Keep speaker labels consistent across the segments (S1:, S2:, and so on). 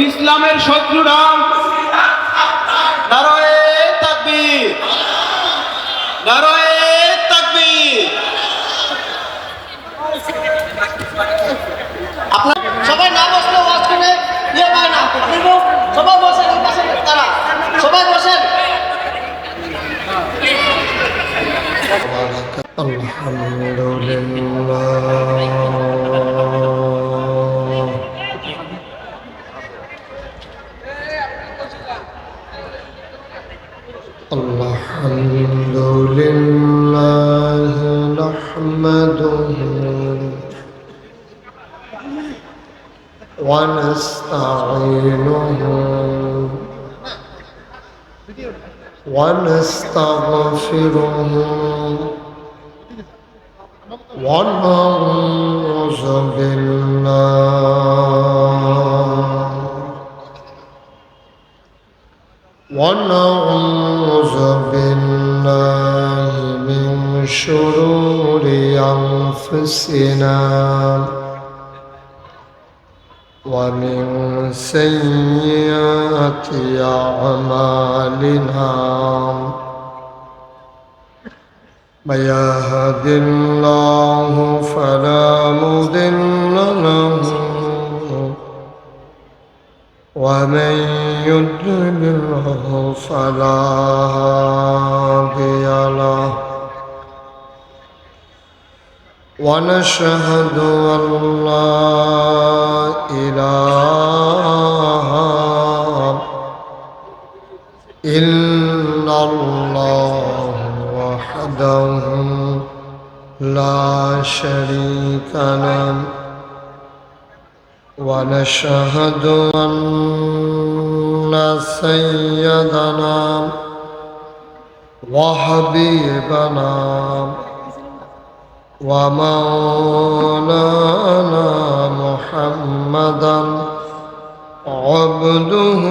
S1: ইসলামের শত্রুরা নারায়ে তাকবীর, নারায়ে তাকবীর।
S2: আপনার সবাই না বসলে ওয়াজ করে ইয়ে পায় না, সবাই বসেন, বসেন তারা সবাই বসেন।
S3: আলহামদুলিল্লাহ নাহমাদুহু ওয়া নাস্তাঈনুহু ওয়া নাস্তাগফিরুহু ওয়া নাউযু বিল্লাহ ونعوذ بالله من شرور أنفسنا ومن سيئات أعمالنا من يهد الله فلا مضل له ومن يضلله فلا هادي له ونشهد أن لا إله إلا الله وحده لا شريك له ونشهد أن سيدنا وحبيبنا ومولانا محمدا عبده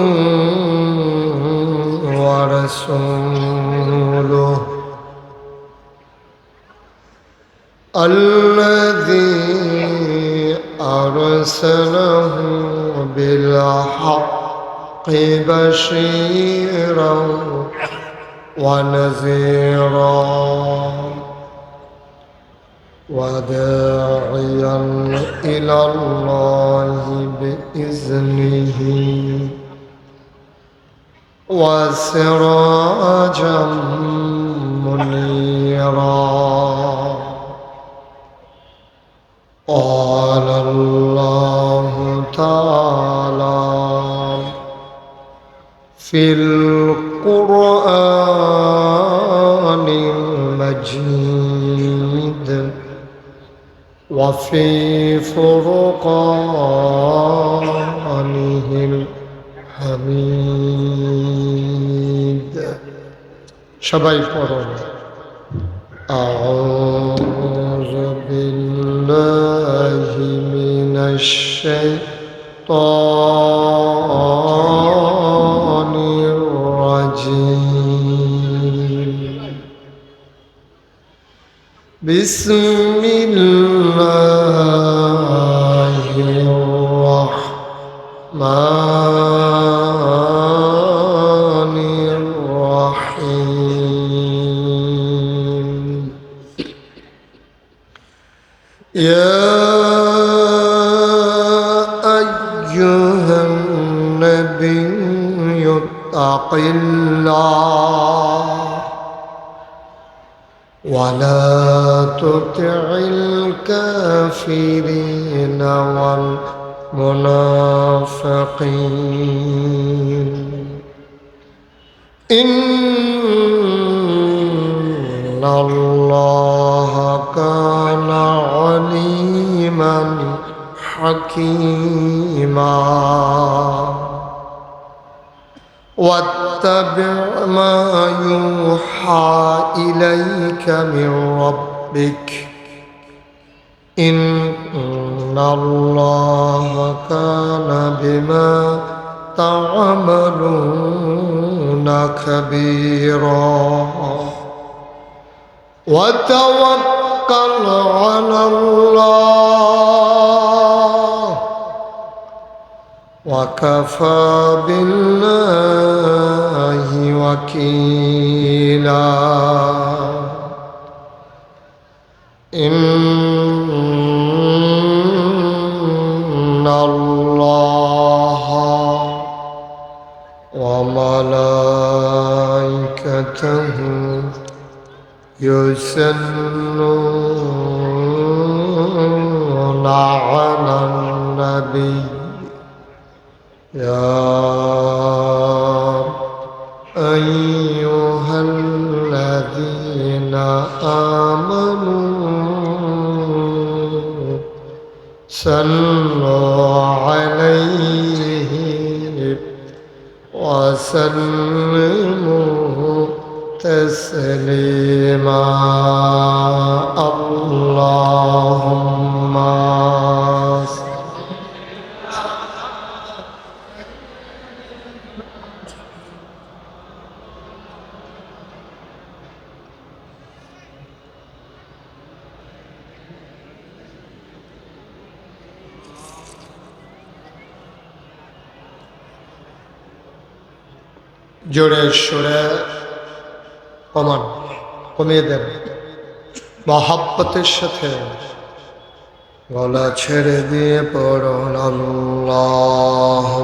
S3: ورسوله الذي أرسله بالحق بشيرا ونذيرا وداعيا إلى الله بإذنه وسراجا منيرا. قال الله تعالى في القرآن المجيد وفي فرقانه الحميد. সবাই পড়ুন أعوذ بالله من الشيطان الرجيم. بسم الله الرحمن الرحيم. يا أيها النبي اتق الله ولا تطع الكافرين والمنافقين إن الله كان عليما حكيما. واتبع ما يوحى إليك من ربك إن الله كان بما تعملون كبيرا. وتوكل على الله وكفى بالله وكيلا إن الله وملائكته يصلون على النبي يا أيها الذين آمنوا صلوا عليه وسلموا تسليما اللهم জোরে সোরে কমিয়ে দেন মহাব্বতের সাথে গলা ছেড়ে দিয়ে পড়ুন আল্লাহুম্মা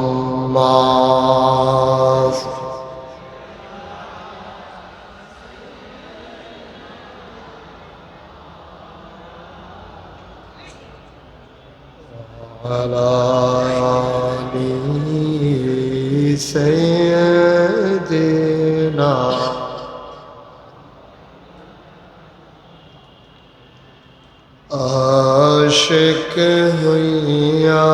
S3: আলা আলি সাইয়্যিদিনা আশিক হইয়া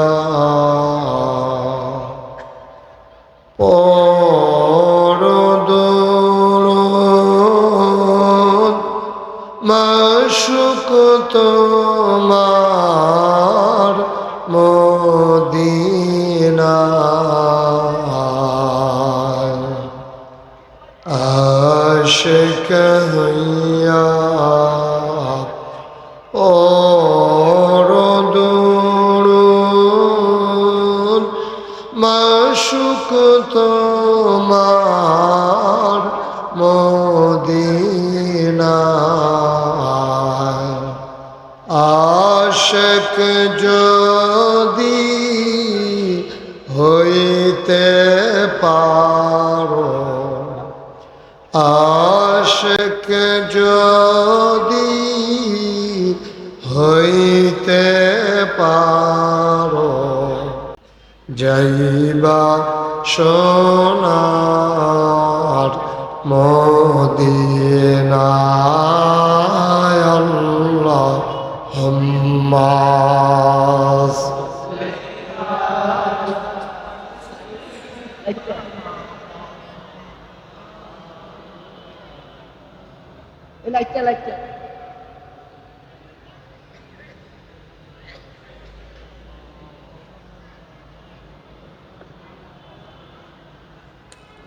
S3: পরদুরুদ মাশুক তোমার মদিনা আশিক হইয়া পরদুরুদ মাশুক তোমার মদিনা আশিক যদি হইতে পারো আশিক যদি হইতে পারো যাইবা সোনার মদিনায় আল্লাহুম্মা
S2: লাইটটা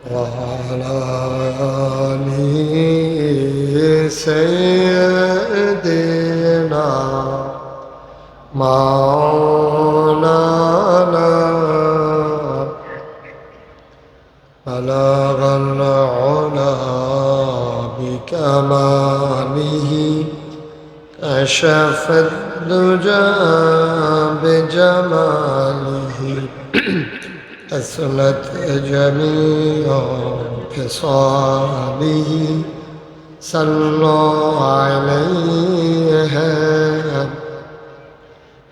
S3: وعلى آل سيدنا مولانا بلغ العلا بكماله كشف الدجى بجماله أثنت جميع خصاله صلوا عليه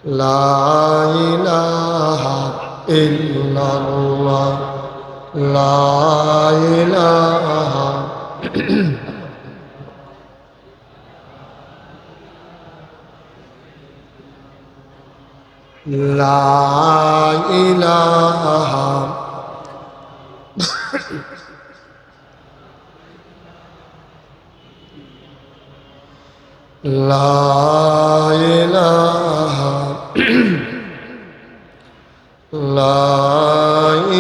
S3: لا إله إلا الله لا إله لا إله لا إله لا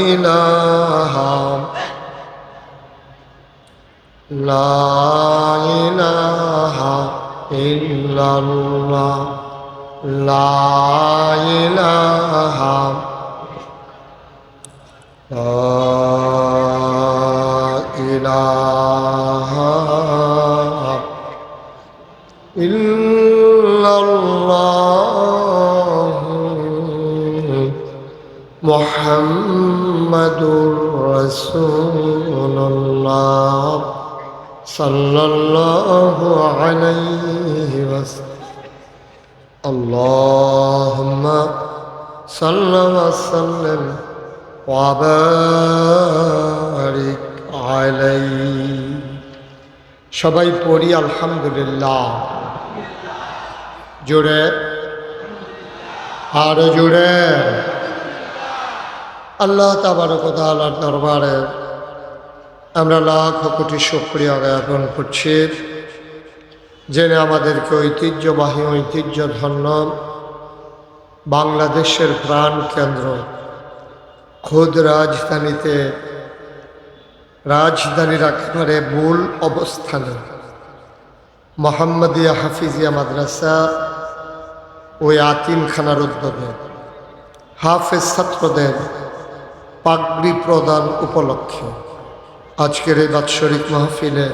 S3: إله لا إله إلا الله لا إله إله إلا الله محمد رسول الله صلى الله عليه وسلم اللهم صل وسلم وبارك عليه সবাই পড়ি আলহামদুলিল্লাহ জোরে আর জোরে আল্লাহ তাবারক ওয়া তাআলার দরবারে আমরা লাখ কোটি শুকরিয়া জ্ঞাপন করছি যিনি আমাদেরকে ঐতিহ্যবাহী ঐতিহ্যধন্য বাংলাদেশের প্রাণ কেন্দ্র খোদ রাজধানীর একেবারে মূল অবস্থানে মোহাম্মদিয়া হাফিজিয়া মাদ্রাসা ও আতিমখানার উদ্যোগে হাফেজ ছাত্রদের পাগড়ি প্রদান উপলক্ষে আজকের এই বাৎসরিক মাহফিলে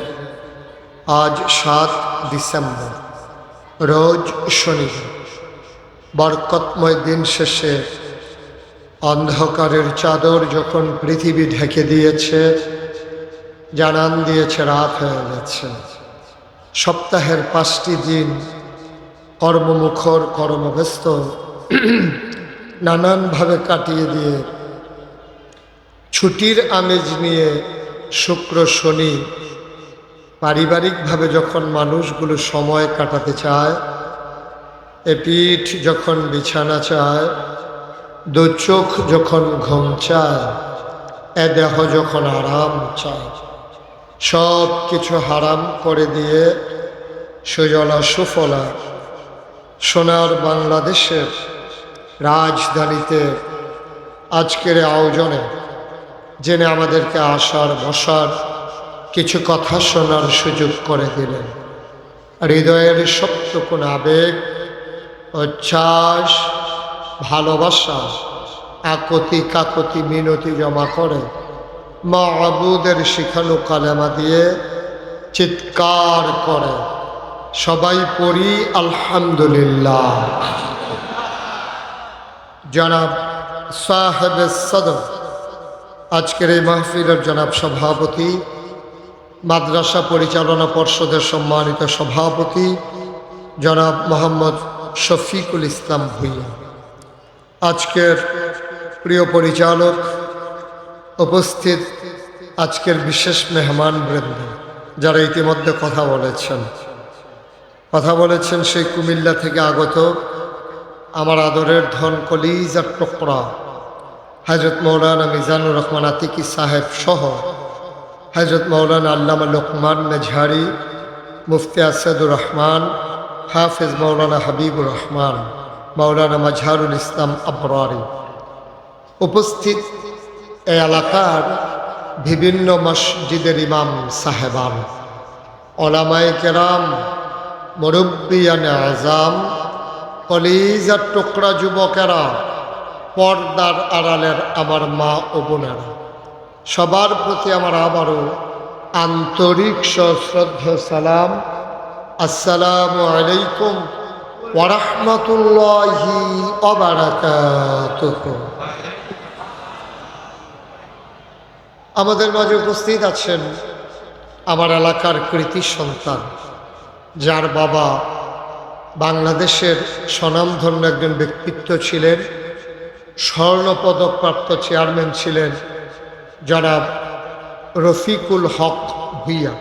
S3: আজ 7 ডিসেম্বর রোজ শনিবার বরকতময় দিন শেষে অন্ধকারের চাদর যখন পৃথিবী ঢেকে দিয়েছে জানান দিয়েছে রাত হয়ে গেছে সপ্তাহের 5টি দিন কর্মমুখর কর্মব্যস্ত নানানভাবে কাটিয়ে দিয়ে ছুটির আমেজ নিয়ে শুক্র শনি পারিবারিকভাবে যখন মানুষগুলো সময় কাটাতে চায় এ পিঠ যখন বিছানা চায় দু চোখ যখন ঘুম চায় এ দেহ যখন আরাম চায় সব কিছু হারাম করে দিয়ে সুজলা সুফলা সোনার বাংলাদেশের রাজধানীতে আজকের আয়োজনে জেনে আমাদেরকে আসার বসার কিছু কথা শোনার সুযোগ করে দিলেন হৃদয়ের সপ্তকোণ আবেগ উচ্ছ্বাস ভালোবাসা আকতি কাকতি মিনতি জমা করে মাবুদের শিখানো কালেমা দিয়ে চিৎকার করে সবাই পড়ি আলহামদুলিল্লাহ জনাব সাহেবে সদর আজকের এই মাহফিলের জনাব সভাপতি মাদ্রাসা পরিচালনা পর্ষদের সম্মানিত সভাপতি জনাব মোহাম্মদ শফিকুল ইসলাম ভুঁইয়া আজকের প্রিয় পরিচালক উপস্থিত আজকের বিশেষ মেহমান বৃন্দ যারা ইতিমধ্যে কথা বলেছেন সেই কুমিল্লা থেকে আগত আমার আদরের ধন কলিজার টুকরা হযরত মৌলানা মিজানুর রহমান আতিকি সাহেব সহ হযরত মৌলানা আল্লামা লোকমান মেঝারি মুফতি আসাদুর রহমান হাফেজ মৌলানা হাবিবুর রহমান মৌলানা মাজহারুল ইসলাম আবরারি উপস্থিত এই এলাকার বিভিন্ন মসজিদের ইমাম সাহেবান ওলামায়ে কেরাম মুরব্বিয়ানে আযাম কলিজার টুকরা যুবকেরা পর্দার আড়ালের আমার মা ও বোনেরা সবার প্রতি আমার আবারও আন্তরিক সশ্রদ্ধ সালাম আসসালামু আলাইকুম ওয়া রাহমাতুল্লাহি ওয়া বারাকাতুহু আমাদের মাঝে উপস্থিত আছেন আমার এলাকার কৃতি সন্তান যার বাবা বাংলাদেশের স্বনামধন্য একজন ব্যক্তিত্ব ছিলেন স্বর্ণপদকপ্রাপ্ত চেয়ারম্যান ছিলেন জনাব রফিকুল হক ভুঁইয়া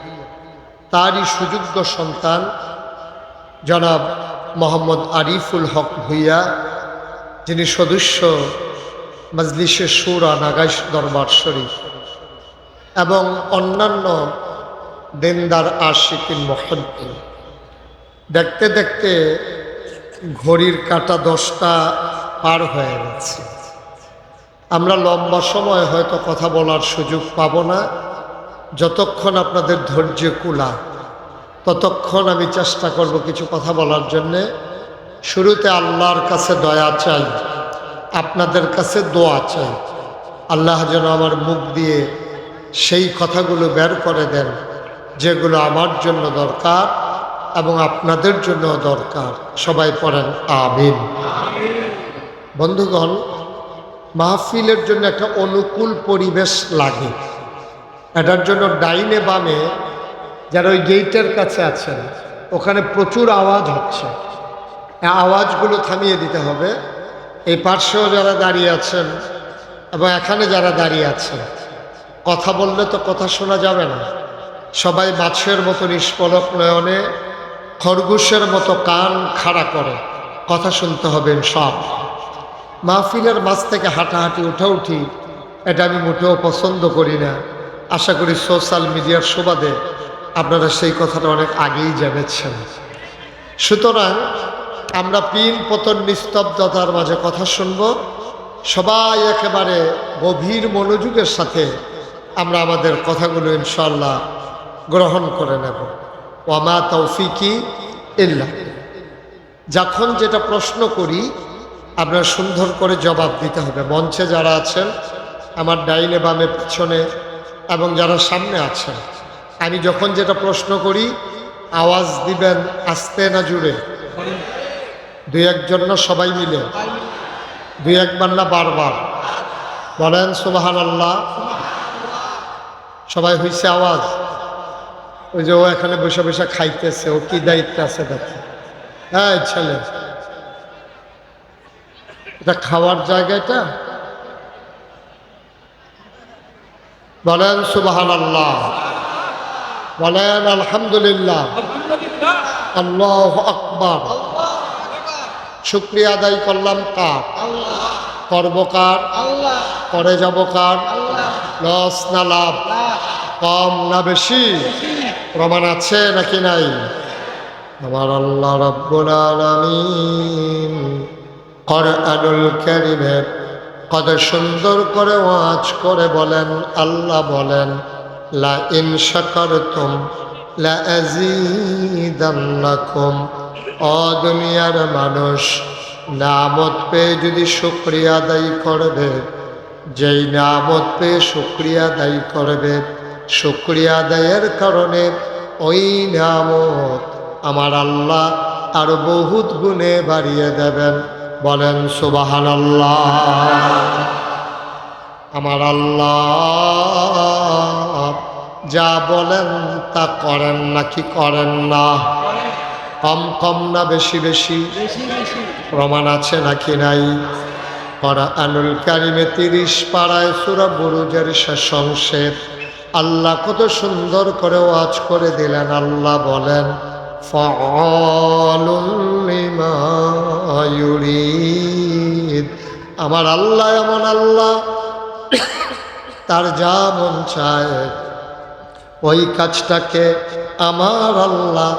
S3: তারই সুযোগ্য সন্তান জনাব মোহাম্মদ আরিফুল হক ভুঁইয়া যিনি সদস্য মজলিসে শুরা নাগাইশ দরবার শরীফ এবং অন্যান্য দিনদার আশিকিন মুহিব্বিন দেখতে দেখতে ঘড়ির কাঁটা 10টা পার হয়ে গেছে আমরা লম্বা সময় হয়তো কথা বলার সুযোগ পাব না যতক্ষণ আপনাদের ধৈর্য কুলা ততক্ষণ আমি চেষ্টা করব কিছু কথা বলার জন্যে শুরুতে আল্লাহর কাছে দয়া চাই আপনাদের কাছে দোয়া চাই আল্লাহ যেন আমার মুখ দিয়ে সেই কথাগুলো বের করে দেন যেগুলো আমার জন্য দরকার এবং আপনাদের জন্য দরকার। সবাই পড়েন আমিন। বন্ধুগণ, মাহফিলের জন্য একটা অনুকূল পরিবেশ লাগে। এটার জন্য ডাইনে বামে যারা ওই গেটের কাছে আছেন ওখানে প্রচুর আওয়াজ হচ্ছে, এই আওয়াজগুলো থামিয়ে দিতে হবে। এই পার্শ্বেও যারা দাঁড়িয়ে আছেন এবং এখানে যারা দাঁড়িয়ে আছেন, কথা বললে তো কথা শোনা যাবে না। সবাই মাছের মতো নিষ্পলক নয়নে খরগোশের মতো কান খাড়া করে কথা শুনতে হবে সব। মাহফিলের মাঝ থেকে হাঁটাহাঁটি উঠাউঠি এটা আমি মোটেও পছন্দ করি না। আশা করি সোশ্যাল মিডিয়ার সুবাদে আপনারা সেই কথাটা অনেক আগেই জেনেছেন। সুতরাং আমরা পিন পতন নিস্তব্ধতার মাঝে কথা শুনব। সবাই একেবারে গভীর মনোযোগের সাথে আমরা আমাদের কথাগুলো ইনশাআল্লাহ গ্রহণ করে নেব। ওয়ামা তৌফিকি ইল্লা। যখন যেটা প্রশ্ন করি আপনারা সুন্দর করে জবাব দিতে হবে। মঞ্চে যারা আছেন, আমার ডাইনে বামে পিছনে এবং যারা সামনে আছেন, আমি যখন যেটা প্রশ্ন করি আওয়াজ দিবেন আস্তে না জুড়ে, দুই একজন না সবাই মিলে, দুই একবার না বারবার বলেন সুবহানাল্লাহ। সবাই হইছে আওয়াজ? ওই যে ও এখানে বসে বসে খাইতেছে, ও কি দায়িত্ব আছে দেখো। হ্যাঁ ছেলে, এটা খাওয়ার জায়গাটা, বলেন সুবহানাল্লাহ, বলেন আলহামদুলিল্লাহ, আল্লাহু আকবার। শুকরিয়া আদায় করলাম কার? করব কার? করে যাব কার? লস না লাভ? কম না বেশি? প্রমাণ আছে নাকি নাই? আমার আল্লাহ রাব্বুল আলামিন কোরআনুল কারীমের কত সুন্দর করে ওয়াজ করে বলেন, আল্লাহ বলেন লা ইন শাকারতুম লা আযীদান্নাকুম। ও দুনিয়ার মানুষ, নামত পেয়ে যদি শুকরিয়া আদায় করবে, যেই নামত পেয়ে শুকরিয়া আদায় করবে, শুকরিয়া আদায়ের কারণে ওই নামত আমার আল্লাহ আরো বহুত গুণে বাড়িয়ে দেবেন। বলেন সুবহানাল্লাহ। আমার আল্লাহ যা বলেন তা করেন নাকি করেন না? কম কম না বেশি বেশি? প্রমাণ আছে নাকি নাই? কোরআনুল কারীমে 30 পারায় সূরা বুরুজের শেষ অংশে আল্লাহ কত সুন্দর করে ওয়াজ করে দিলেন। আল্লাহ বলেন ফাআলুন লিমা ইউরিদ। আমার আল্লাহ এমন আল্লাহ, তার যা মন চায় ওই কাজটাকে আমার আল্লাহ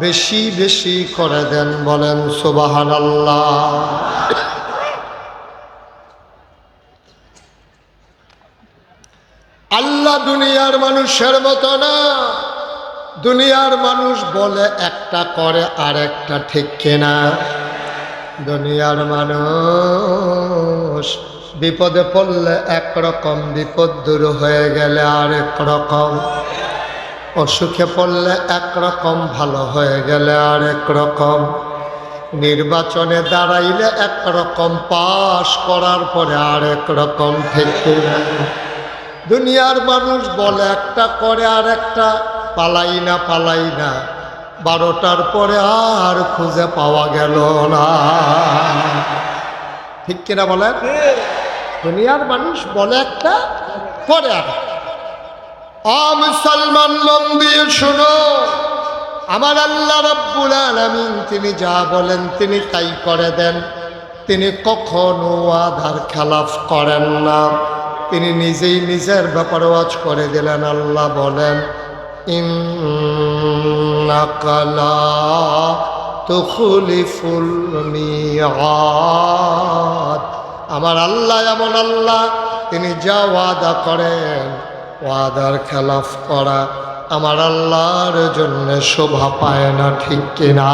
S3: বেশি বেশি করে দেন। বলেন সুবহানাল্লাহ। আল্লাহ দুনিয়ার মানুষের মতো না। দুনিয়ার মানুষ বলে একটা করে আর একটা, ঠিক কিনা? দুনিয়ার মানুষ বিপদে পড়লে একরকম, বিপদ দূর হয়ে গেলে আরেক রকম, অসুখে পড়লে একরকম, ভালো হয়ে গেলে আরেক রকম, নির্বাচনে দাঁড়াইলে একরকম, পাশ করার পরে আরেক রকম, ঠিক কিনা? দুনিয়ার মানুষ বলে একটা করে আর একটা, পালাই না পালাই না, 12টার পরে আর খুঁজে পাওয়া গেল না, ঠিক কিনা বলেন? দুনিয়ার মানুষ বলে একটা করে আর মুসলমান মন দিয়ে শুনো, আমার আল্লাহ রাব্বুল আলামিন তিনি যা বলেন তিনি তাই করে দেন। তিনি কখনো ওয়াদার খেলাফ করেন না। তিনি নিজেই নিজের ব্যাপারে ওয়াজ করে দিলেন। আল্লাহ বলেন ইন্নাকা লা তুখলিফুল মিআদ। আমার আল্লাহ এমন আল্লাহ, তিনি যা ওয়াদা করেন ওয়াদার খেলাফ করা আমার আল্লাহর জন্য শোভা পায় না, ঠিক কিনা?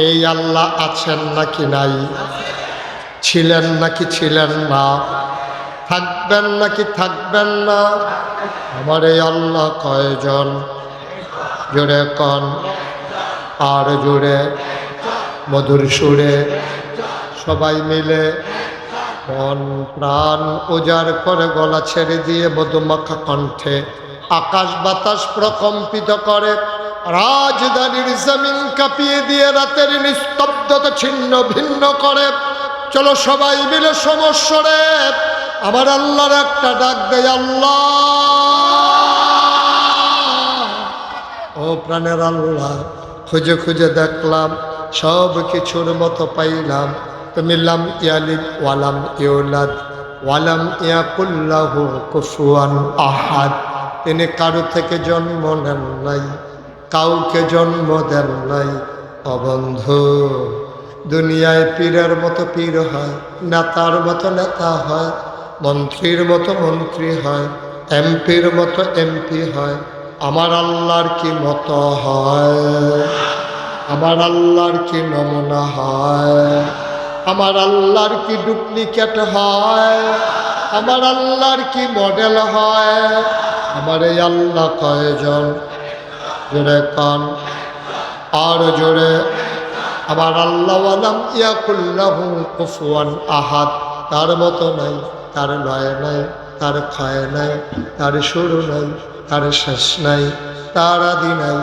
S3: এই আল্লাহ আছেন নাকি নাই? ছিলেন নাকি ছিলেন না? থাকবেন নাকি থাকবেন না? আমার এই আল্লাহ কয়জন? জোরে কন, আর জোরে, মধুর সুরে সবাই মিলে মন প্রাণ উজাড় করে গলা ছেড়ে দিয়ে মধুমাখা কণ্ঠে আকাশ বাতাস প্রকম্পিত করে, রাজধানীর জমিন কাঁপিয়ে দিয়ে রাতের নিস্তব্ধতা ছিন্ন ভিন্ন করে। চলো সবাই মিলে সমস্বরে আমার আল্লাহর একটা ডাক দেয়, আল্লাহ ও প্রাণের আল্লাহ, খুঁজে খুঁজে দেখলাম সব কিছুর মতো পাইলাম, তুমি লাম ইয়ালিদ ওয়ালাম ইউলাদ ওয়ালাম ইয়াকুল্লাহু কুফুয়ান আহাদ। তিনি কারো থেকে জন্ম নেন নাই, কাউকে জন্ম দেন নাই। অবন্ধু, দুনিয়ায় পীরের মতো পীর হয়, নেতার মতো নেতা হয়, মন্ত্রীর মতো মন্ত্রী হয়, এমপির মতো এমপি হয়। আমার আল্লাহর কি মতো হয়? আমার আল্লাহর কি নমুনা হয়? আমার আল্লাহর কি ডুপ্লিকেট হয়? আমার আল্লাহর কি মডেল হয়? আমার এই আল্লাহ কয়জন? জোরে কান, আর জোরে। আমার আল্লাহ ওয়ালাম ইয়াকুল্লাহু কুফুয়ান আহাদ, তার মতো নাই, তার লয় নাই, তার ক্ষয় নাই, তার শুরু নাই, তার শেষ নাই, তার আদি নাই,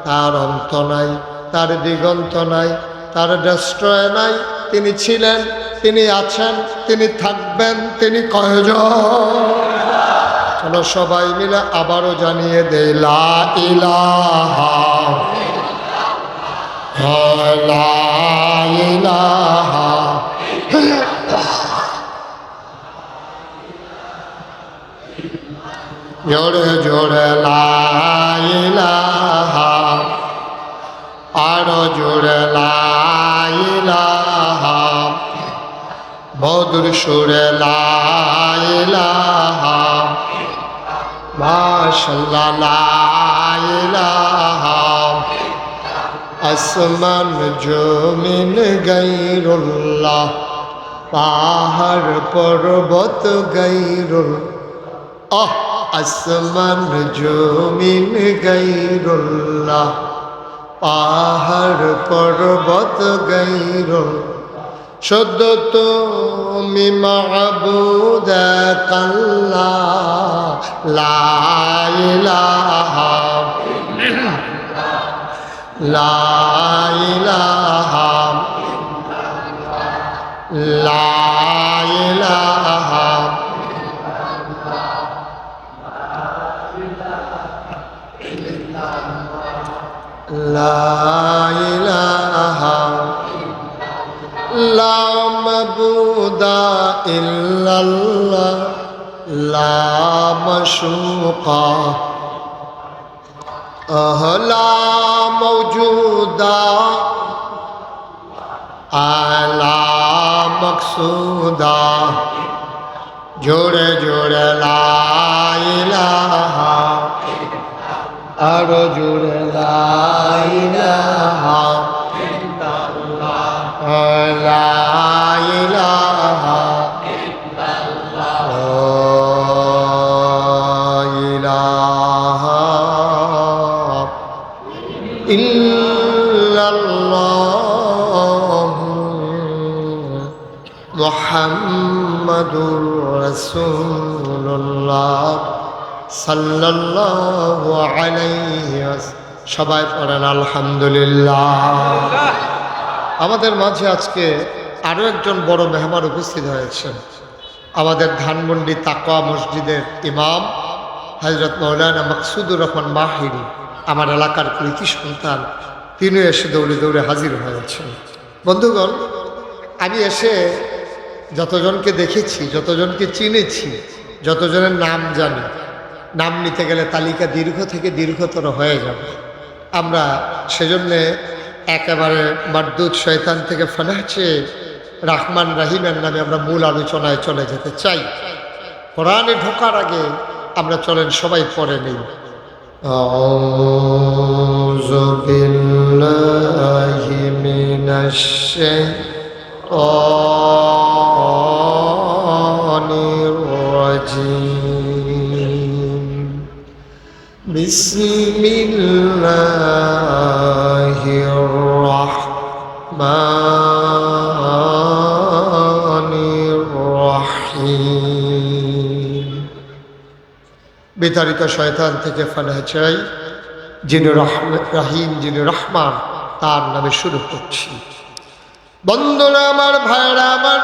S3: তার অন্ত নাই, তার দিগন্ত নাই, তার ডেস্ট্রয় নাই। তিনি ছিলেন, তিনি আছেন, তিনি থাকবেন, তিনি কয়জন? চলো সবাই মিলে আবারও জানিয়ে দেই, লা ইলাহা লা ইলাহা। জোরে জোরে লা ইলাহা, আরো জোরে লা ইলাহা, মধুর সুরে লা ইলাহা, মাশাআল্লাহ লা ইলাহা। আসমান জমিন গায়রুল্লাহ, পাহাড় পর্বত গায়রুল্লাহ। আসমান জমিন গায়রুল্লাহ, পাহাড় পর্বত গায়রুল্লাহ। শুদ্ধ তুমি মাবুদ আল্লাহ, লা ইলাহা লা ইলাহা লা ইলাহা লা ইলাহা লা মাবুদা ইল্লাল্লাহ, লা মাশুকা লা মৌজুদা আলা মকসুদা। জোরে জোরে লা ইলাহা, আরো জোরে লা ইলাহা লা ইলাহা ইল্লাল্লাহ মুহাম্মাদুর রাসূলুল্লাহ সাল্লাল্লাহু আলাইহি ওয়াসাল্লাম। সবাই পড়েন আলহামদুলিল্লাহ। আমাদের মাঝে আজকে আরও একজন বড় মেহমান উপস্থিত হয়েছেন, আমাদের ধানমন্ডি তাকওয়া মসজিদের ইমাম হযরত মাওলানা মাকসুদুর রহমান মাহিরি, আমার এলাকার কৃতি সন্তান। তিনি এসে দৌড়ে দৌড়ে হাজির হয়েছেন। বন্ধুগণ, আমি এসে যতজনকে দেখেছি, যতজনকে চিনেছি, যতজনের নাম জানি, নাম নিতে গেলে তালিকা দীর্ঘ থেকে দীর্ঘতর হয়ে যাবে। আমরা সেজন্যে একেবারে মারদুদ শয়তান থেকে ফানাহছে রাহমান রাহিমের নামে আমরা মূল আলোচনায় চলে যেতে চাই। কোরআনে ঢোকার আগে আমরা চলেন সবাই পড়ে নিই। আউযু বিল্লাহি মিনাশ শাইতানির বিসমিল্লাহির রহমানির রহিম। বিতাড়িত শয়তান থেকে ফানাহ চাই, যিনি রহিম, যিনি রহমান, তার নামে শুরু করছি। বন্ধুরা আমার, ভাইরা আমার,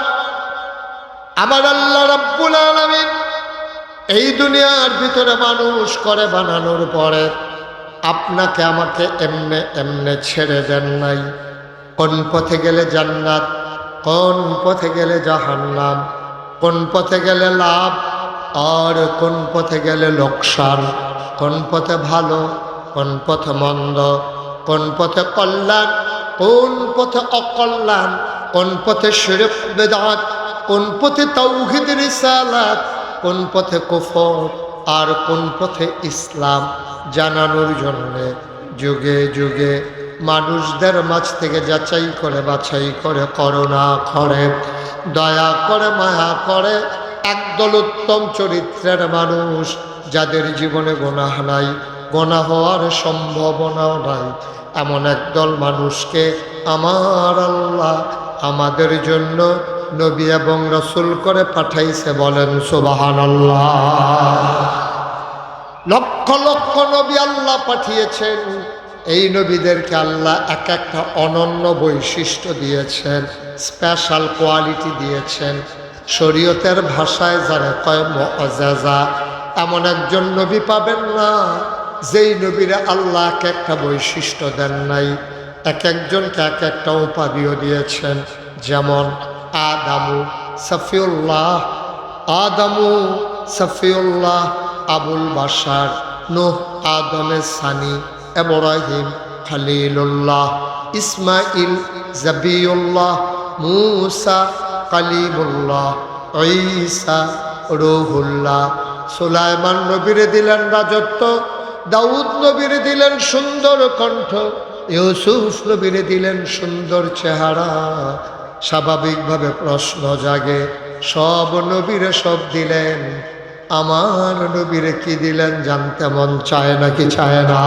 S3: আমার আল্লাহ রাব্বুল আলামিন এই দুনিয়ার ভিতরে মানুষ করে বানানোর পরে আপনাকে আমাকে এমনে এমনে ছেড়ে দেন নাই। কোন পথে গেলে জান্নাত, কোন পথে গেলে জাহান্নাম, কোন পথে গেলে লাভ আর কোন পথে গেলে লোকসান, কোন পথে ভালো, কোন পথে মন্দ, কোন পথে কল্যাণ, কোন পথে অকল্যাণ, কোন পথে শিরক বিদআত, কোন পথে তাওহীদ রিসালাত, কোন পথে কুফর আর কোন পথে ইসলাম জানানোর জন্য যুগে যুগে মানুষদের মাঝ থেকে যাচাই করে বাছাই করে করুণা করে দয়া করে মায়া করে একদল উত্তম চরিত্রের মানুষ, যাদের জীবনে গুনাহ নাই, গুনাহ হওয়ার সম্ভাবনাও নাই, এমন একদল মানুষকে আমার আল্লাহ আমাদের জন্য নবী এবং রসুল করে পাঠাইছে। বলেন সুবহানাল্লাহ। লক্ষ লক্ষ নবী আল্লাহ পাঠিয়েছেন। এই নবীদেরকে আল্লাহ এক একটা অনন্য বৈশিষ্ট্য দিয়েছেন, স্পেশাল কোয়ালিটি দিয়েছেন। শরীয়তের ভাষায় যারা কয় মুআজ্জাজা, এমন একজন নবী পাবেন না যেই নবীরা আল্লাহ এক একটা বৈশিষ্ট্য দেন নাই। এক একজনকে এক একটা উপাধিও দিয়েছেন। যেমন আদামু সফিউল্লাহ, আদামু সফিউল্লাহ, আবুল বাশার, নূহ আদমের সানি, ইব্রাহিম খলিলুল্লাহ, ইসমাইল জাবিউল্লাহ, মূসা কালিমুল্লাহ, ঈসা রূহুল্লাহ। সুলাইমান নবীরে দিলেন রাজত্ব, দাউদ নবীরে দিলেন সুন্দর কণ্ঠ, ইউসুফ নবীরে দিলেন সুন্দর চেহারা। স্বাভাবিকভাবে প্রশ্ন জাগে, সব নবীরে সব দিলেন, আমার নবীরে কি দিলেন জানতে মন চায় নাকি চায় না?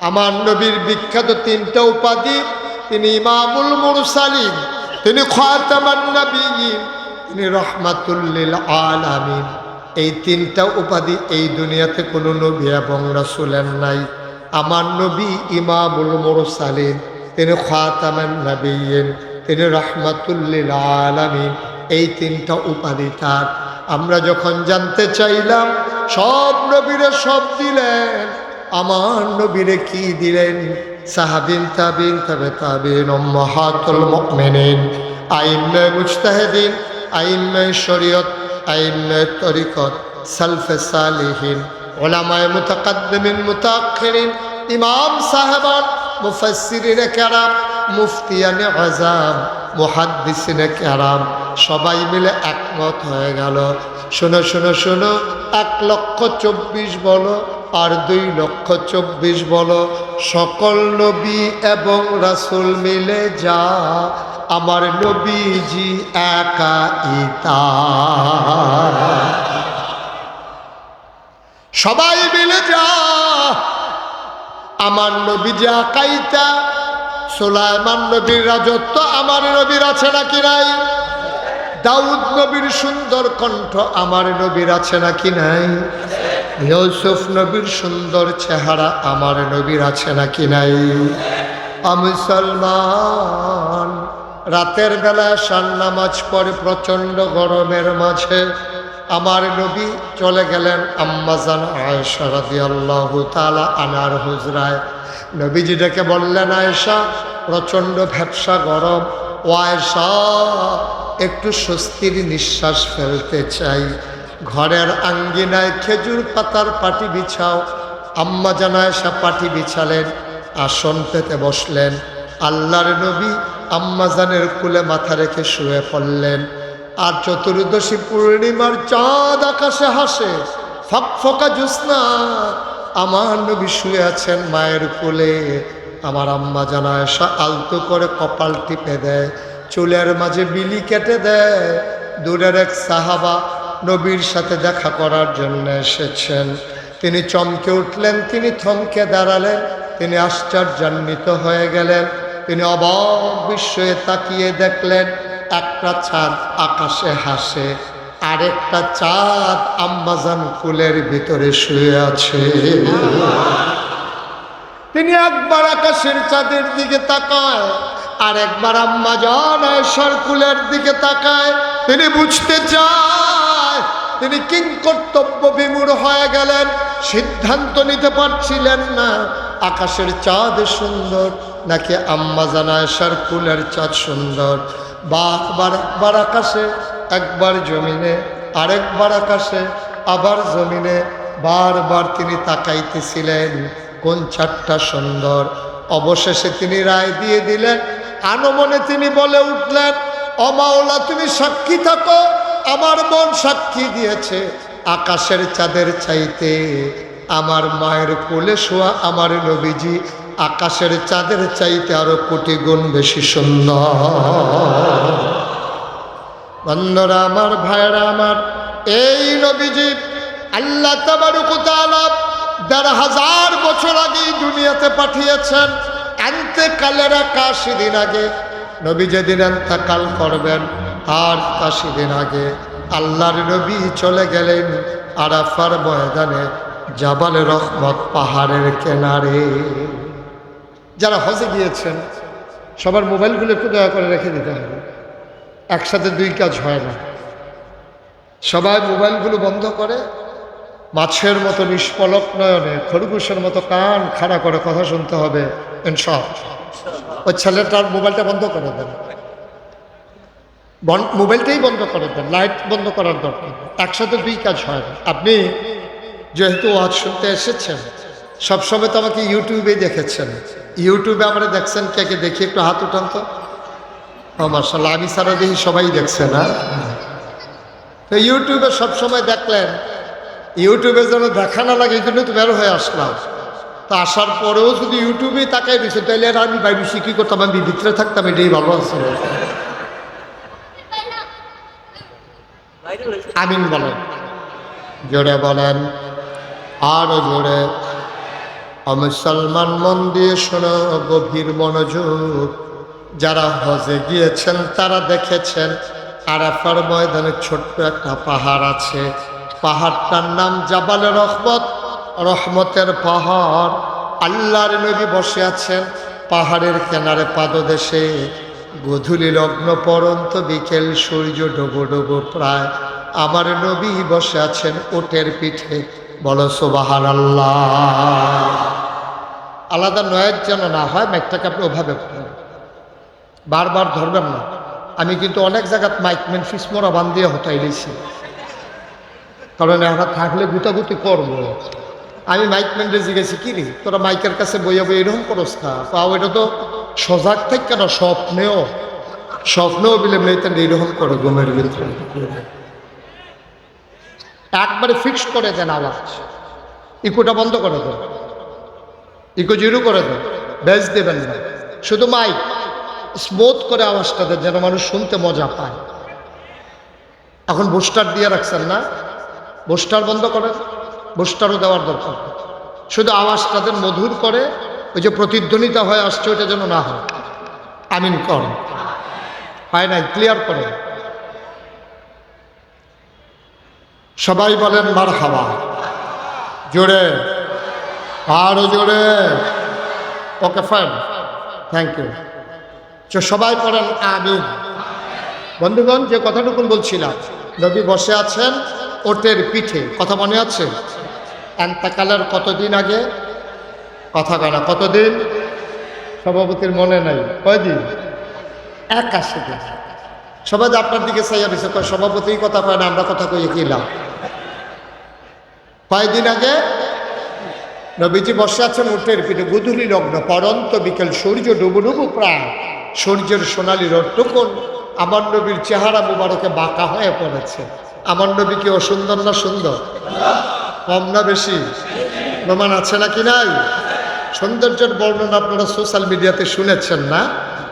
S3: আমার নবীর বিখ্যাত তিনটা উপাধি, তিনি ইমামুল মুরসালিন, তিনি খাতামান নবিয়্যিন, তিনি রহমাতুল লিল আলামিন। এই তিনটা উপাধি এই দুনিয়াতে কোনো নবী এবং রাসূলের নাই। আমার নবী ইমামুল মুরসালিন, তিনি খাতামান নবিয়্যিন, তিনি রহমাতুল লিল আলামিন। এই তিনটা উপাধি তার। আমরা যখন জানতে চাইলাম সব নবীরে সব দিলেন, আমার নবীরে কি দিলেন? সাহাবিন, তাবিন, তাবে তাবিন, উম্মাহাতুল মুমিনিন, আইম্মায়ে মুজতাহিদিন, আইম্মায়ে শরীয়ত, আইম্মায়ে তরিকত, সালফে সালিহিন, উলামায়ে মুতাকাদ্দিমিন মুতাআখিরিন, ইমাম সাহেবান, মুফাসসিরিনে কেরাম, মুফতিয়ানে আযাম, মুহাদ্দিসিনে কেরাম, সবাই মিলে একমত হয়ে গেল। শোনো শোনো শোনো, 1,24,000 বলো আর 2,24,000 বলো, সকল নবী এবং রাসূল মিলে যা আমার নবীজি একাই তা। সবাই মিলে যা আমার নবীজি একাই তা। সুলাইমান নবীর রাজত্ব আমার নবীর আছে নাকি নাই? দাউদ নবীর সুন্দর কণ্ঠ আমার নবীর আছে নাকি নাই? ইউসুফ নবীর সুন্দর চেহারা আমার নবীর আছে নাকি নাই? মুসলমান, রাতের বেলা শান নামাজ পড়ে প্রচণ্ড গরমের মাঝে আমার নবী চলে গেলেন আম্মাজান আয়েশা রাদিয়াল্লাহু তাআলা আনহার হুজরায়। নবীজি ডেকে বললেন, আয়েশা, প্রচণ্ড ভ্যাপসা গরম, ও আয়েশা একটু স্বস্তির নিঃশ্বাস ফেলতে চাই, ঘরের আঙ্গিনায় খেজুর পাতার পাটি বিছাও। আম্মা জান আয়েশা পাটি বিছালেন, আসন পেতে বসলেন। আল্লাহর নবী আম্মাজানের কুলে মাথা রেখে শুয়ে পড়লেন। আর চতুর্দশী পূর্ণিমার চাঁদ আকাশে হাসে, ফকফকা জ্যোৎস্না, আমার নবী শুয়ে আছেন মায়ের কোলে। আমার আম্মা জান আয়েশা আলতো করে কপাল টিপে দেয়, চুলের মাঝে বিলি কেটে দেয়। দূরের এক সাহাবা নবীর সাথে দেখা করার জন্য এসেছেন। তিনি চমকে উঠলেন, তিনি থমকে দাঁড়ালেন, তিনি আশ্চর্যান্বিত হয়ে গেলেন। তিনি অবাক বিস্ময়ে তাকিয়ে দেখলেন একটা চাঁদ আকাশে হাসে, আরেকটা চাঁদ আম্মাজান কুলের ভিতরে শুয়ে আছে। তিনি একবার আকাশের চাঁদের দিকে তাকায়, আর একবার আম্মাজান আয়েশার কুলের দিকে তাকায়। তিনি বুঝতে চায়, তিনি কিংকর্তব্য বিমূঢ় হয়ে গেলেন, সিদ্ধান্ত নিতে পারছিলেন না আকাশের চাঁদ সুন্দর নাকি আম্মাজান আয়েশার কুলের চাঁদ সুন্দর। বারবার একবার আকাশে, একবার জমিনে, আরেকবার আকাশে, আবার জমিনে, বারবার তিনি তাকাইতেছিলেন কোন চাঁদটা সুন্দর। অবশেষে তিনি রায় দিয়ে দিলেন, আনমনে তিনি বলে উঠলেন, ও মাওলা তুমি সাক্ষী থাকো, আমার মন সাক্ষী দিয়েছে আকাশের চাঁদের চাইতে আমার মায়ের কোলে শোয়া আমার নবীজি আকাশের চাঁদের চাইতে আরো কোটি গুণ বেশি সুন্দর। বন্ধুরা আমার, ভাইরা আমার, এই নবীজি আল্লাহ তাবারক ওয়া তাআলা ১,৫০০ বছর আগেই দুনিয়াতে পাঠিয়েছেন। ইন্তেকালের ৮১ দিন আগে নবী যেদিন ইন্তেকাল করবেন আর ৮১ দিন আগে আল্লাহর নবী চলে গেলেন আরাফার ময়দানে, জাবাল রহমত পাহাড়ের কিনারে। যারা হজে গিয়েছেন সবার মোবাইলগুলো একটু দয়া করে রেখে দিতে হবে, একসাথে দুই কাজ হয় না। সবাই মোবাইলগুলো বন্ধ করে মাছের মতো নিষ্পলক নয়নে, খরগোশের মতো কান খাড়া করে কথা শুনতে হবে ইনশাআল্লাহ। ওই ছেলেটার মোবাইলটা বন্ধ করে দেন, মোবাইলটাই বন্ধ করে দেন, লাইট বন্ধ করার দরকার। একসাথে দুই কাজ হয় না। আপনি যেহেতু ওয়াজ শুনতে এসেছেন, সবসময় তো আমাকে ইউটিউবেই দেখেছেন, ইউটিউবে আমরা দেখছেন, কে কে দেখি একটু হাত উঠান তো। ও মাশাআল্লাহ, আমি সারা দেখি সবাই দেখছে না। তো ইউটিউবে সবসময় দেখলেন, ইউটিউবে যেন দেখা না লাগে এই জন্য তো বের হয়ে আসলাম। তো আসার পরেও যদি ইউটিউবেই তাকাই দিচ্ছে, তাহলে আর আমি বাইরে শিখি করতাম, আমি ভিতরে থাকতাম, এটাই ভালো আছে। আমিন বলেন, জোরে বলেন, আরো জোরে। মুসলমান মন দিয়ে শোনো, গভীর মনোযোগ। যারা হজে গিয়েছেন তারা দেখেছেন আরাফার ময়দানে ছোট্ট একটা পাহাড় আছে, পাহাড়টার নাম জাবালে রহমত, রহমতের পাহাড়। আল্লাহর নবী বসে আছেন পাহাড়ের কিনারে পাদদেশে। গোধূলি লগ্ন পরন্ত বিকেল, সূর্য ডোবো ডোবো প্রায়, আমার নবী বসে আছেন ওটের পিঠে। বলো সুবহানাল্লাহ। আলাদা নয়েজ যেন না হয়, মাইকটাকে আপনি ওভাবে করেন, বারবার ধরবেন না। আমি কিন্তু অনেক জায়গায় মাইকম্যান ফিসমোরা বান্ধিয়ে হতাই দিয়েছি, কারণ এরা থাকলে গুতাগুতি করবো। আমি মাইকম্যানরে জিজ্ঞেছি, কি রে তোরা মাইকের কাছে বইয়া বই এরকম করস না? পাও এটা তো সজাগ থাকে না, স্বপ্নেও বিলে মেয়েতেন এইরকম করে ঘুমের ভিতরে। একবারে ফিক্সড করে দেন আওয়াজ, ইকোটা বন্ধ করে দেন, ইকো জিরো করে দেন, বেজ দেবেন না, শুধু মাইক স্মুথ করে আওয়াজটা দেন যেন মানুষ শুনতে মজা পায়। এখন বুস্টার দিয়ে রাখছেন না, বুস্টার বন্ধ করেন, বুস্টারও দেওয়ার দরকার, শুধু আওয়াজটা দেন মধুর করে, ওই যে প্রতিধ্বনিতা হয়ে আসছে ওইটা যেন না হয়। আমিন কর, হয় নাই, ক্লিয়ার করেন। সবাই বলেন মারহাবা, জোরে, আরো জোরে। Okay fine, thank you. সবাই পড়েন আমিন। বন্ধুগণ, যে কথাটুকু বলছিলাম, নবী বসে আছেন ওটের পিঠে, কথা মনে আছে? ইন্তেকালের কতদিন আগে? কথা কয় না, কতদিন? সভাপতির মনে নাই, কয়দিন? ৮১ দিন। সবাই আপনার দিকে চাইয়া দিচ্ছে, সভাপতির কথা কয় না, আমরা কথা কইয়ে কি লাভ? কয়দিন আগে নবীজি বসে আছেন উটের পিঠে, গোধূলি লগ্ন পরন্ত বিকেল, সূর্য ডুবু ডুবু প্রায়, সূর্যের সোনালি রোদটুকুন আমার নবীর চেহারা মুবারকে বাঁকা হয়ে পড়েছে। আমার নবী কি অসুন্দর না সুন্দর? কম না বেশি? প্রমাণ আছে নাকি নাই? সৌন্দর্যের বর্ণনা আপনারা সোশ্যাল মিডিয়াতে শুনেছেন না,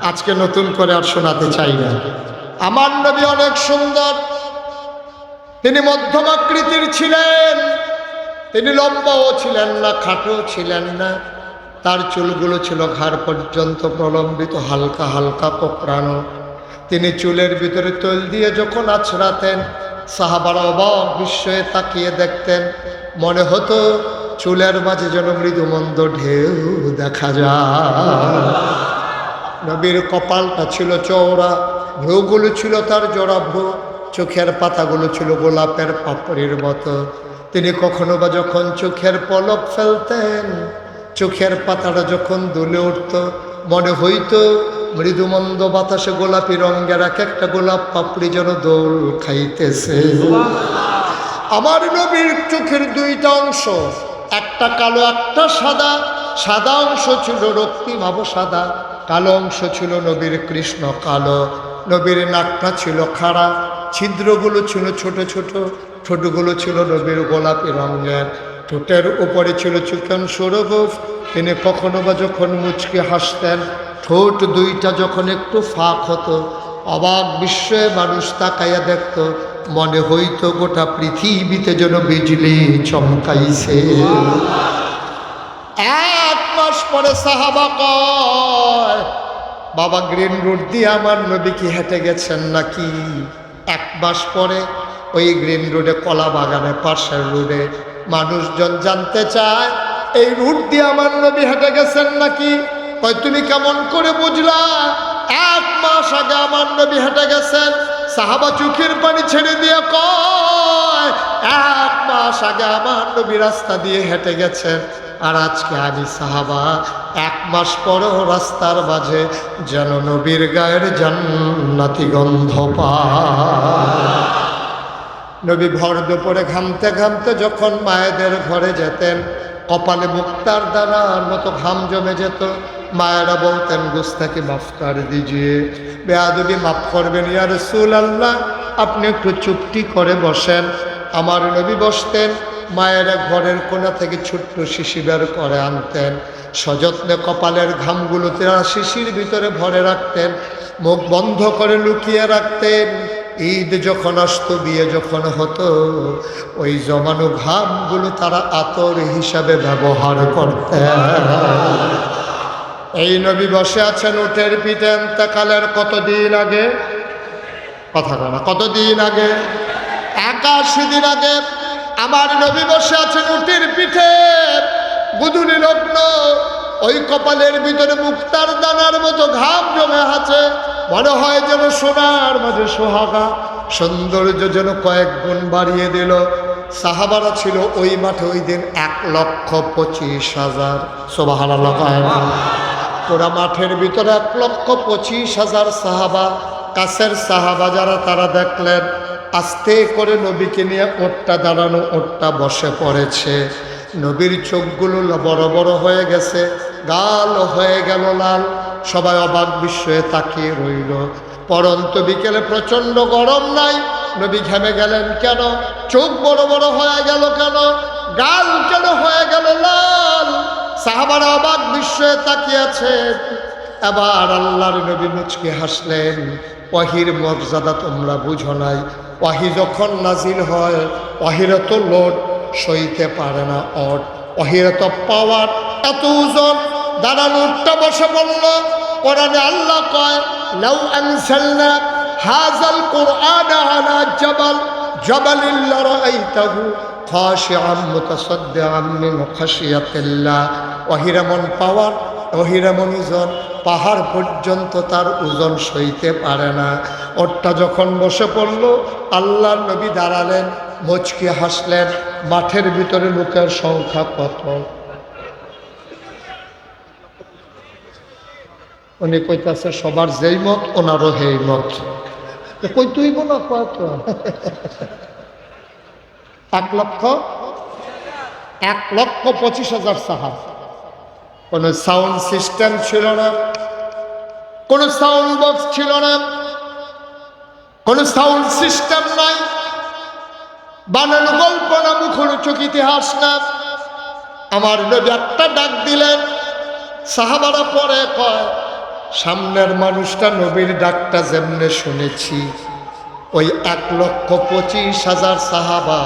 S3: আজকে নতুন করে আর শোনাতে চাই না। আমার নবী অনেক সুন্দর, তিনি মধ্যম আকৃতির ছিলেন, তিনি লম্বাও ছিলেন না, খাটো ছিলেন না। তার চুলগুলো ছিল ঘাড় পর্যন্ত প্রলম্বিত, হালকা হালকা কোঁকড়ানো। তিনি চুলের ভিতরে তৈল দিয়ে যখন আছড়াতেন, সাহাবারা অবাক বিস্ময়ে তাকিয়ে দেখতেন। মনে হতো চুলের মাঝে যেন মৃদুমন্দ ঢেউ দেখা যায়। নবীর কপালটা ছিল চওড়া, ভ্রুগুলো ছিল তার জোড়া ভ্রু, চোখের পাতাগুলো ছিল গোলাপের পাপড়ির মতো। তিনি কখনো বা যখন চোখের পলক ফেলতেন, চোখের পাতাটা যখন দুলে উঠত, মনে হইতো মৃদুমন্দ বাতাসে গোলাপি রঙের এক একটা গোলাপ পাপড়ি যেন দোল খাইতেছে। আমার নবীর চোখের দুইটা অংশ, একটা কালো একটা সাদা। সাদা অংশ ছিল রক্তিম সাদা, কালো অংশ ছিল নবীর কৃষ্ণ কালো। নবীর নাকটা ছিল খাড়া, ছিদ্রগুলো ছিল ছোট ছোট, ঠোঁটগুলো ছিল নবীর গোলাপি রঙের। ঠোঁটের উপরে ছিল চিকন সরগোফ। তিনি কখনো বা যখন মুচকি হাসতেন, ঠোঁট দুইটা যখন একটু ফাঁক হতো, অবাক বিস্ময়ে মানুষ তাকাইয়া দেখত, মনে হইতো গোটা পৃথিবীতে যেন বিজলি চমকাইছে। 1 মাস পরে সাহাবা কয়, বাবা গ্রিন রোড দিয়ে আমার নবী কি হেঁটে গেছেন নাকি? 1 মাস পরে ওই গ্রিন রোডে, কলা বাগানে পাশের রোডে মানুষজন জানতে চায় এই রুট দিয়ে আমার নবী হেঁটে গেছেন নাকি? কয় তুমি কেমন করে বুঝলা? 1 মাস আগে আমার নবী হেঁটে গেছেন। সাহাবা চোখের পানি ছেড়ে দিয়ে কয়, 1 মাস আগে আমার নবী রাস্তা দিয়ে হেঁটে গেছেন, আর আজকে আমি সাহাবা 1 মাস পরও রাস্তার মাঝে যেন নবীর গায়ের জান্নাতি গন্ধ পায়। নবী ভর দুপুরে ঘামতে ঘামতে যখন মায়েদের ঘরে যেতেন, কপালে মুক্তার দানার মতো ঘাম জমে যেত। মায়েরা বলতেন, গুস্তাকি মাফ কর দিজিয়ে, বেয়াদবি মাফ করবেন ইয়া রাসূলুল্লাহ, আপনি একটু চুপটি করে বসেন। আমার নবী বসতেন, মায়েরা ঘরের কোণা থেকে ছোট্ট শিশি বের করে আনতেন, সযত্নে কপালের ঘামগুলো তারা শিশির ভিতরে ভরে রাখতেন, মুখ বন্ধ করে লুকিয়ে রাখতেন। ঈদ যখন আসতো, বিয়ে যখন হতো, ওই জমানো ঘামগুলো তারা আতর হিসাবে ব্যবহার করতেন। এই নবী বসে আছেন উটের পিঠে ইন্তেকালের কতদিন আগে? কথা বলা, কতদিন আগে? 81 দিন আগে আমার নবী বসে আছেন উটের পিঠে, গুদুলি লগ্ন, ওই কপালের ভিতরে মুক্তার দানার মতো ঘাম জমে আছে। মনে হয় যেন সোনার মাঝে সোহাগা, সৌন্দর্য যেন কয়েক গুণ বাড়িয়ে দিল। সাহাবারা ছিল ওই মাঠে ওই দিন 1,25,000। সুবহানাল্লাহ। পুরা মাঠের ভিতরে 1,25,000 সাহাবা। কাছের সাহাবা যারা, তারা দেখলেন আস্তে করে নবীকে নিয়ে ওটটা দাঁড়ানো, ওটটা বসে পড়েছে। নবীর চোখগুলো বড় বড় হয়ে গেছে, গাল হয়ে গেল লাল। সবাই অবাক বিস্ময়ে তাকিয়ে রইল। পরন্ত বিকেলে প্রচণ্ড গরম নাই, নবী ঘেমে গেলেন কেন? চোখ বড় বড় হয়ে গেল কেন? গাল কেন হয়ে গেল লাল? সাহাবারা অবাক বিস্ময়ে তাকিয়েছেন। এবার আল্লাহর নবী মুচকি হাসলেন। ওয়াহির মর্যাদা তোমরা বুঝো নাই। ওয়াহি যখন নাজিল হয়, ওয়াহির তো লোড সইতে পারে না, ওট ওয়াহির তো পাওয়ার, এত ওজন। দাঁড়ানো উঠটা বসে বলল, কোরআনে আল্লাহ কয়, লাউ আনসালনা হাযাল কুরআনা আলা জাবাল জাবালিন লারাআইতাহু খাশিআম মুতাসাদ্দিআম মিন খাশিয়াতিল্লাহ। ওয়াহির এমন পাওয়ার, ওয়াহির এমন ওজন, পাহাড় পর্যন্ত তার ওজন সইতে পারে না। ওরটা যখন বসে পড়ল, আল্লাহর নবী দাঁড়ালেন, মুচকি হাসলেন। মাঠের ভিতরে লোকের সংখ্যা কত? উনি কইতাছে সবার যেই মত, ওনারও সেই মত। কই তুইব না কত? 1,25,000 সাহাবা। কোনো সাউন্ড সিস্টেম ছিল না, কোনো সাউন্ড বক্স ছিল না, কোনো সাউন্ড সিস্টেম নাই, বানানো গল্প না, মুখরোচক ইতিহাস না। আমার নবী একটা ডাক দিলেন। সাহাবারা পরে কয়, সামনের মানুষটা নবীর ডাকটা যেমনে শুনেছি, ওই 1,25,000 সাহাবা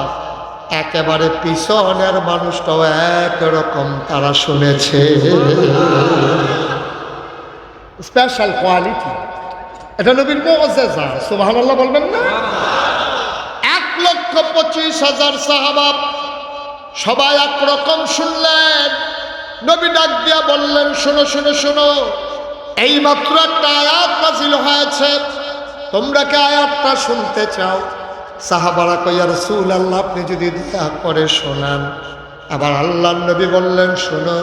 S3: একেবারে পিছনের মানুষটাও একরকম তারা শুনেছে। স্পেশাল কোয়ালিটি, এটা নবীর মুআজিজা। সুবহানাল্লাহ বলবেন না? 1,25,000 সাহাবা সবাই একরকম শুনলেন। নবী ডাক দিয়া বললেন, শোনো শোনো শোনো, এইমাত্র একটা আয়াত নাযিল হয়েছে, তোমরা কি আয়াতটা শুনতে চাও? সাহাবারা কই, ইয়া রাসূলুল্লাহ, আপনি যদি দয়া করে শোনান। আবার আল্লাহর নবী বললেন, শোনো,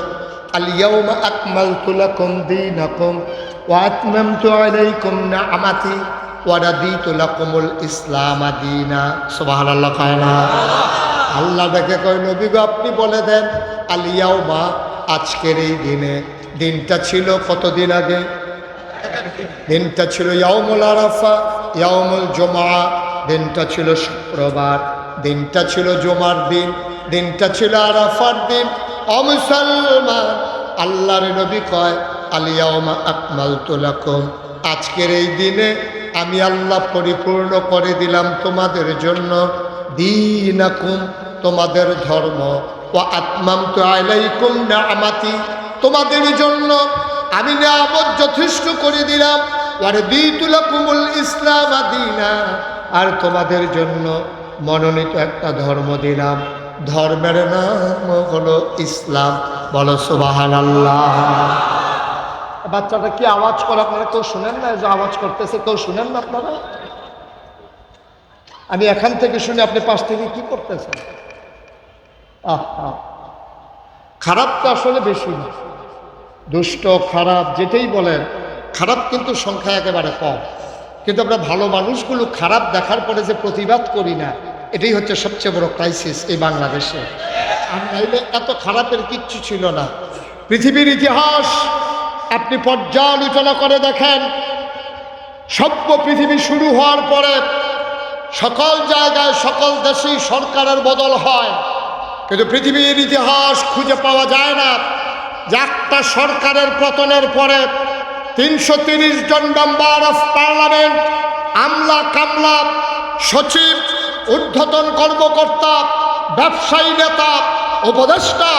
S3: আল ইয়াউমা আকমালতু লাকুম দীনাকুম ওয়া আতমামতু আলাইকুম নি'মাতি ওয়া রাদিতু লাকুমুল ইসলাম দীনা। সুবহানাল্লাহ কয় না? আল্লাহ ডেকে কয়, নবী গো, আপনি বলে দেন, আল ইয়াউমা, আজকের এই দিনে। দিনটা ছিল কতদিন আগে? দিনটা ছিল ইয়াউমুল আরাফা, ইয়াউমুল জুমআ, দিনটা ছিল শুক্রবার, দিনটা ছিল জুমার দিন, দিনটা ছিল আরাফার দিন। ও মুসলমান, আল্লাহর নবী কয়, আল ইয়াউমা আকমালতু লাকুম, আজকের এই দিনে আমি আল্লাহ পরিপূর্ণ করে দিলাম তোমাদের জন্য দীনাকুম, তোমাদের ধর্ম, ওয়া আতমামতু আলাইকুম নি'মাতি, তোমাদের জন্য আমি নিয়ামত যথেষ্ট করে দিলাম, ওয়া রাদিতু লাকুমুল ইসলাম দীনা, আর তোমাদের জন্য মনোনীত একটা ধর্ম দিলাম, ধর্মের নাম হলো ইসলাম। বলো সুবহানাল্লাহ। বাচ্চাটা কি আওয়াজ করে? আপনারা কেউ শুনেন না? যে আওয়াজ করতেছে, কেউ শুনেন না আপনারা? আমি এখান থেকে শুনে আপনি পাশ থেকে কি করতেছেন? আহা, খারাপ তো আসলে বেশি না, দুষ্ট খারাপ যেটাই বলেন, খারাপ কিন্তু সংখ্যা একেবারে কম। কিন্তু আমরা ভালো মানুষগুলো খারাপ দেখার পরে যে প্রতিবাদ করি না, এটাই হচ্ছে সবচেয়ে বড় ক্রাইসিস এই বাংলাদেশে। আর নাইলে এত খারাপের কিচ্ছু ছিল না। পৃথিবীর ইতিহাস আপনি পর্যালোচনা করে দেখেন, সভ্য পৃথিবী শুরু হওয়ার পরে সকল জায়গায় সকল দেশেই সরকারের বদল হয়, কিন্তু পৃথিবীর ইতিহাস খুঁজে পাওয়া যায় না যে একটা সরকারের পতনের পরে 330 জন মেম্বার অফ পার্লামেন্ট, আমলা কামলা, সচিব, ঊর্ধ্বতন কর্মকর্তা, ব্যবসায়ী নেতা, উপদেষ্টা,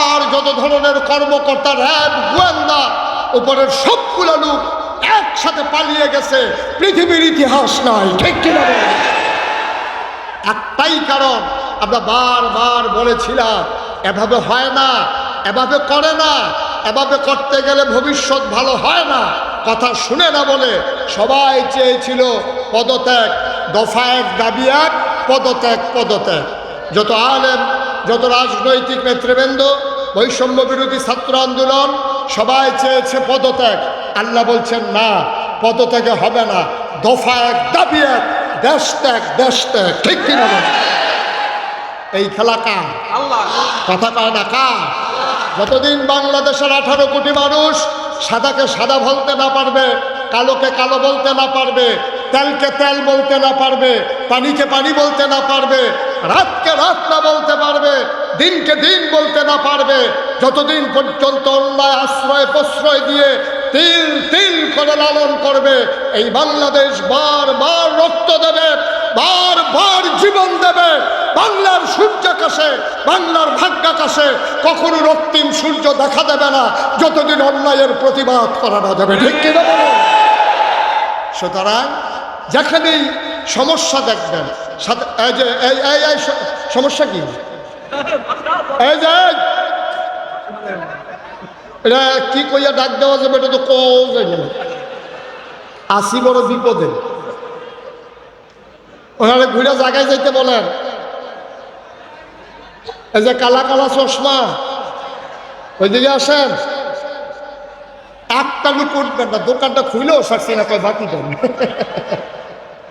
S3: আর যত ধরনের কর্মকর্তা, র্যাব, গোয়েন্দা, উপরের সবগুলো লোক একসাথে পালিয়ে গেছে। পৃথিবীর ইতিহাস নাই, ঠিক কিনা? একটাই কারণ, আমরা বারবার বলেছিলাম, এভাবে হয় না, এভাবে করে না, এভাবে করতে গেলে ভবিষ্যৎ ভালো হয় না। কথা শুনে না বলে সবাই চেয়েছিল পদত্যাগ, দফা এক দাবি এক, পদত্যাগ পদত্যাগ। যত আলেম, যত রাজনৈতিক নেতৃবৃন্দ, বৈষম্য বিরোধী ছাত্র আন্দোলন, সবাই চেয়েছে পদত্যাগ। আল্লাহ বলছেন না, পদত্যাগে হবে না, দফা এক দাবি এক, দেশ ত্যাগ দেশ ত্যাগ। ঠিক কিনা? এই খেলা কার? কথা কয় না কার? যতদিন বাংলাদেশের 18 কোটি মানুষ সাদাকে সাদা বলতে না পারবে, কালোকে কালো বলতে না পারবে, তেলকে তেল বলতে না পারবে, পানিকে পানি বলতে না পারবে, রাতকে রাত না বলতে পারবে, দিনকে দিন বলতে না পারবে, যতদিন পর্যন্ত অন্যায় আশ্রয় প্রশ্রয় দিয়ে তিল তিল করে লালন করবে, এই বাংলাদেশ বারবার রক্ত দেবে, বারবার জীবন দেবে। বাংলার সূর্যাকাশে, বাংলার ভাগ্যাকাশে কখনো রক্তিম সূর্য দেখা দেবে না যতদিন অন্যায়ের প্রতিবাদ করা না যাবে। ঠিক কিনা? সুতরাং যেখানেই সমস্যা দেখবেন, সাথে এই যে এই সমস্যা কি, এই যে এটা কি কইয়া ডাক দেওয়া যাবে, এটা তো আসি বড় বিপদে। ওনারে ঘুরে জায়গায় যাইতে বলেন, এই যে কালা কালা চশমা, ওইদিকে আসেন, একটা লোক উঠবেন না, দোকানটা খুলেও সারছি না, কয় বাকি দেন।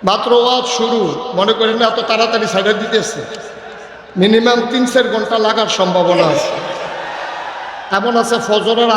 S3: মাত্র ওয়াজ শুরু, মনে করেন না এত তাড়াতাড়ি সাইডে দিতেছে, মিনিমাম 3-4 ঘন্টা লাগার সম্ভাবনা আছে। এমন আছে ফজরের